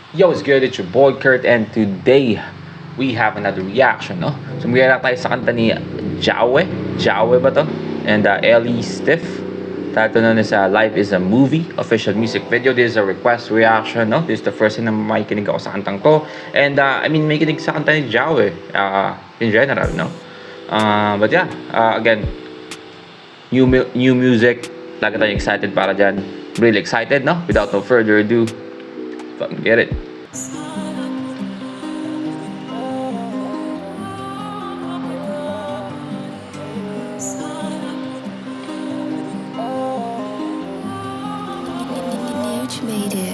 Yo, it's good? It's your boy Kurt, and today we have another reaction, no? So magkaya tayo sa kanta ni Jawe. Jawe ba to? And Ellie Stiff. Title nun is Life is a Movie, official music video. This is a request reaction, no? This is the first time na makikinig ako sa kantang to. And may kinig sa kanta ni Jawe in general, no? But yeah, again, new music. Lagi tayong excited para dyan. Really excited, no? Without no further ado, fucking get it.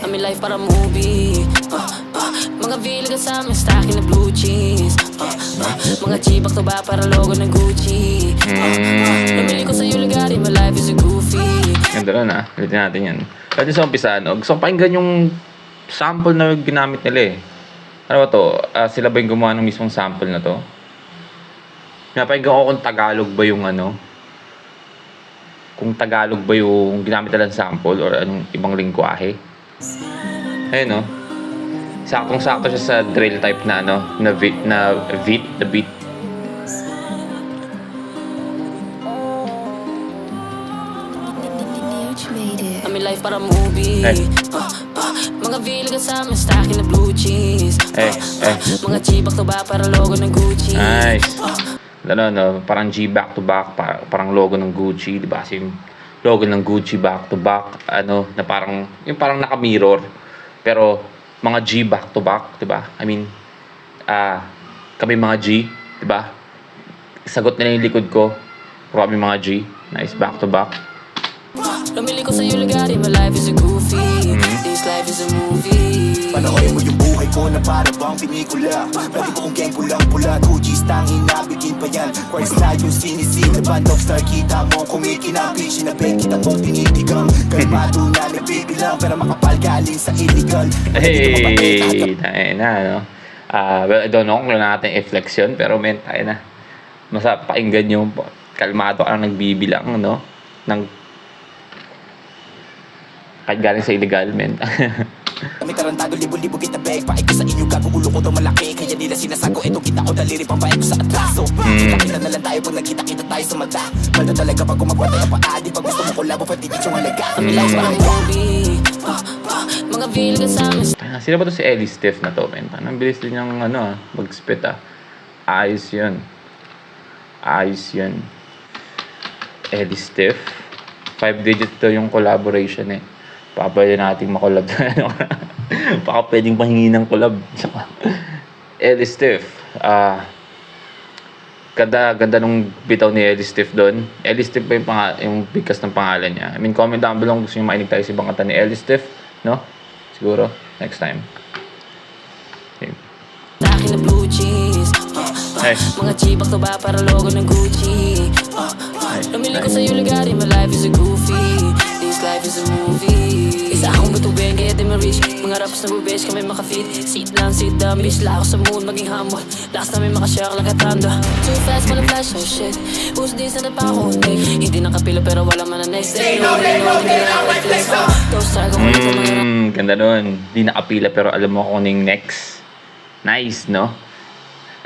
I'm in life para movie. Mga villa ka sa amin, stacking na blue cheese. Mga G-Back to ba para logo ng Gucci. Namili ko sa'yo lugarin, my life is a goofy. Ganda rin ulitin natin yan. Pwede sa umpisa, no? Gusto ko pakinggan yung sample na ginamit nila eh. Ano ba to? Sila ba yung gumawa ng mismong sample na to? Napakinggan ko kung Tagalog ba yung ano? Kung Tagalog ba yung ginamit nila ng sample or anong ibang lingwahe. Ayun no? Saktong-sakto siya sa drill type na ano, na beat, the beat. I'm in life para movie. Mga villa ka sa amin, stacking na blue cheese. Mga G-Back to ba para logo ng Gucci. Nice. No, parang G back to back, parang logo ng Gucci, di ba? Kasi yung logo ng Gucci back to back, ano, na parang, yung parang naka-mirror. Pero, mga G back to back, di ba? Kami mga G, di ba? Sagot nila yung likod ko, kami mga G. Nice, back to back. Namili ko sa'yo lugarin, my life is a goofy. This life is a movie. Panoorin mo yung buhay ko na para bang pinikula. Pwede ko kong gang pulang-pula, 2G's tangin nabitin pa yan. Quartz na yung sinisin, band of star, kita mo kumikinapin. Sinabay kita mo tinitigang, kalmado na nagbibilang, pero makapal galing sa illegal. Hey, tayo na, no? Well, I don't know kung natin i-flex yun, pero men, tayo na. Masarap pakinggan yung kalmado ka lang nagbibilang, no? Kahit galing sa illegal, men. Kami tarantado, libo-libo kita beg. Paik ko sa inyo, gago ulo ko daw malaki. Kaya nila sinasago, eto kita ko daliri pang baik ko sa atraso. Kita na lang tayo pag nagkita-kita tayo sa mata. Maldo talaga pag gumagawa tayo paadi. Pag gusto mo kolabo, patigit yung halaga. Kami lang sa movie. Mga villa ka sa amin. Sino ba to si Ellie Stiff na to, men? Ang bilis din niyang ano, mag-spit Ayos yun. Ayos yun. Ellie Stiff. 5 digits to yung collaboration eh. Pwede nating makolab na ano. Baka pwedeng pahingi ng collab. Ellie Stiff. Ganda nung bitaw ni Ellie Stiff doon. Ellie Stiff ba yung bigkas ng pangalan niya? I mean, comment down below kung gusto nyo mainig tayo sa ibang kanta ni Ellie Stiff. No? Siguro, next time. Okay. Stacking na blue cheese. Mga G-Back to ba para logo ng Gucci. Namili ko sa'yo lugarin, my life is a goofy. This life is a movie. Isa akong butubeng, kaya di ma-reach. Mga raps na bubesh, kami makafit. Sit lang, sit down, bitch. Lako sa moon, maging humble. Lakas namin makashare like a thunder. Too fast, pala flash, oh shit. Who's this na napakunik? Hindi nakapila pero wala man na next day. No, hindi na nakapila. Those tag ako nito mga Ganda nun. Di nakapila pero alam mo kung yung next. Nice, no?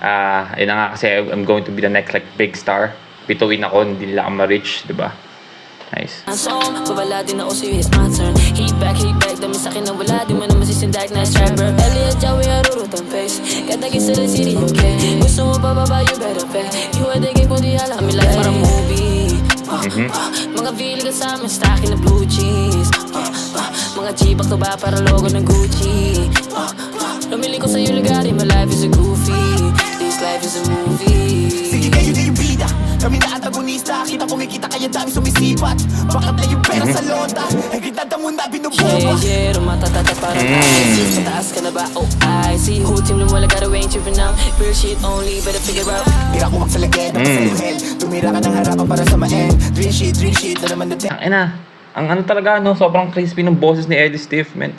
Ayun na nga kasi I'm going to be the next like big star. Pituin ako, hindi nila ako ma-reach, diba? Nice. Babala din ako sa'yo, it's my turn. Hate back, dami sa'kin na wala. Di mo naman sisindak na striper. Elliot, Jawi, arurot ang face. Katagin sa city, okay? Gusto mo bababa, you better pay. You are the game kung di alam. Kami life para movie. Mga villa ka sa amin, stacking na blue cheese. Mga G-Back to ba para logo ng Gucci. Namili ko sa'yo lugarin, my life is a goofy. This life is a movie. Sige kayo na yung bida, kami na antagonista. Kita kumikita kaya dami sumisipat. Bakit na yung pera sa lota? Ang gitanda mo na binubomba. Yeah, rumatatata parang ice. Sa taas ka na ba? Oh, I see. Whole team lumala, gotta range you for now. Real shit only, better figure out. Tira ko magsalagay, nakasaluhin. Tumira ka ng harapan para sa ma-end. Dream shit na naman natin. Ay na. Ang ano talaga, no? Sobrang crispy ng boses ni Ellie Stiff, men.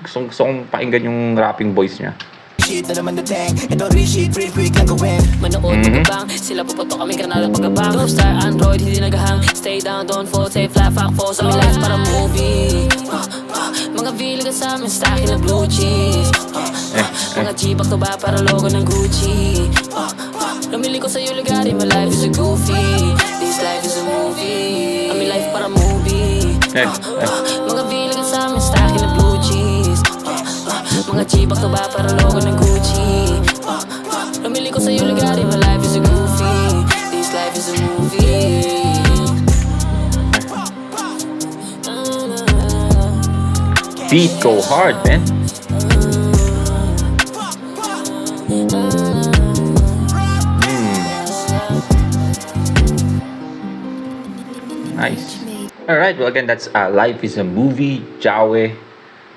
Gusto kong pakinggan yung rapping voice niya. Shit na naman natin. Ito real shit, real quick lang gawin. Manood magabang, sila puputok kami kanala pagabang. Top star, Android, hindi nagahang. Stay down, don't fall, take flat, fuck, fall. Sa life para movie. Mga villa ka sa amin, stacking na blue cheese. Mga chibak to ba para logo ng Gucci. Lumili ko sa'yo lugari, my life is a goofy. This life is a movie. Ami life para movie. Mga villa ka sa amin, stacking na blue cheese. Mga chibak to ba para logo ng Gucci. Lumili ko sa'yo lugari, my life is a goofy. This life is a movie. Beat go hard, man. Nice. Alright, well again, that's Life is a Movie, Jawe,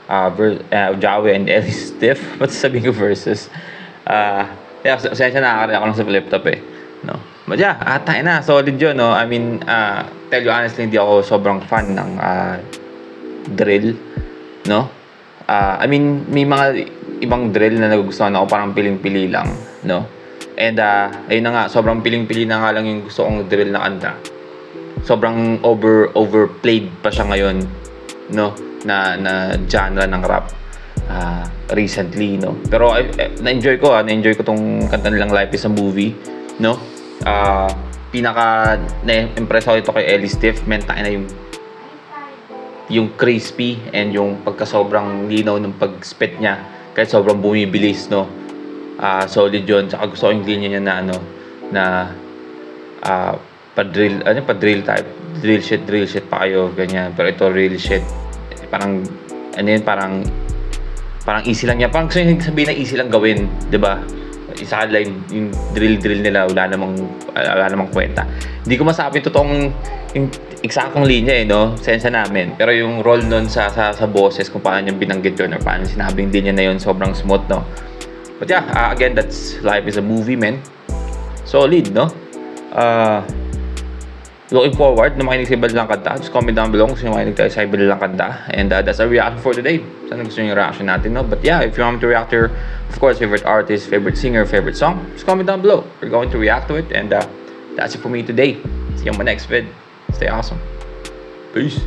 Jawe and Ellie Stiff. Ba't sabihin ko versus? Yeah, sensya nakakari ako lang sa flip top eh. No? But yeah, tayo na. Solid yun, no? I mean, tell you honestly, hindi ako sobrang fan ng drill, no? I mean, may mga ibang drill na nagugustuhan ako, parang piling-pili lang, no? And ayun na nga, sobrang piling-pili na nga lang yung gusto kong drill na kanta. Sobrang overplayed pa siya ngayon, no, na genre ng rap recently, no. Pero na-enjoy ko tong kanta nilang Life is a Movie, no. Pinaka na-impress ako ito kay Ellie Stiff, mentain na yung crispy and yung pagka sobrang linaw ng pag-spit niya kahit sobrang bumibilis, no. Solid yun. Saka gusto ko yung linya niya na pa-drill type, drill shit pa kayo, ganyan. Pero ito real shit, parang easy lang niya, parang gusto yung sabihin na easy lang gawin, di ba? Isa lang yung drill nila, wala namang kwenta. Hindi ko masabi yung totoong yung eksaktong linya eh, no, sensa namin, pero yung role nun sa boses kung paano yung binanggit yun or paano sinabing linya na yun, sobrang smooth, no. But yeah, again, that's Life is a Movie, man. Solid, no. Looking forward na makinig sa iba nilang kanta. Just comment down below kung sino makinig tayo sa iba nilang kanta. And that's our reaction for today. Sana gusto nyo yung reaction natin, no? But yeah, if you want me to react to your, of course, favorite artist, favorite singer, favorite song, just comment down below. We're going to react to it. And that's it for me today. See you on my next vid. Stay awesome. Peace.